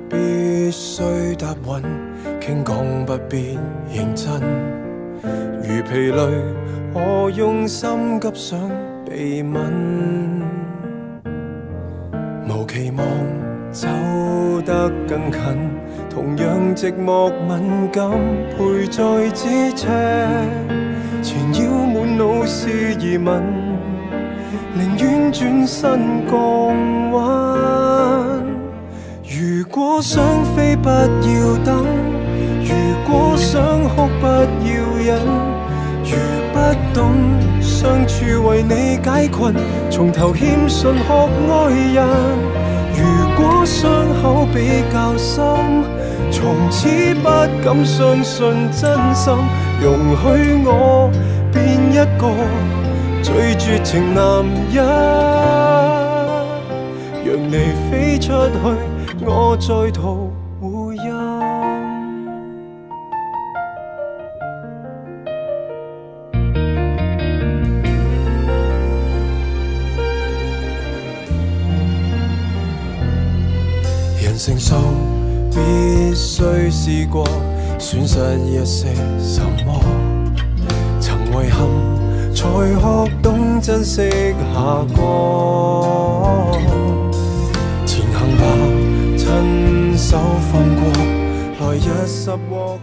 必須答允，傾講不必認真。如疲累，我用心急想被吻，無期望走得更近，同樣寂寞敏感，陪在咫尺，纏繞滿腦是疑問，寧願轉身降溫。如果想飛不要等，如果想哭不要忍，如不懂相處為你解困，從頭欠信學愛人。如果傷口比較深，從此不敢相信真心，容許我變一個最絕情男人，讓你飛出去，我在逃回音。人成熟必須試過，損失一些什麼，曾遺憾才學懂珍惜下個。前行吧，親手放過，來日拾獲。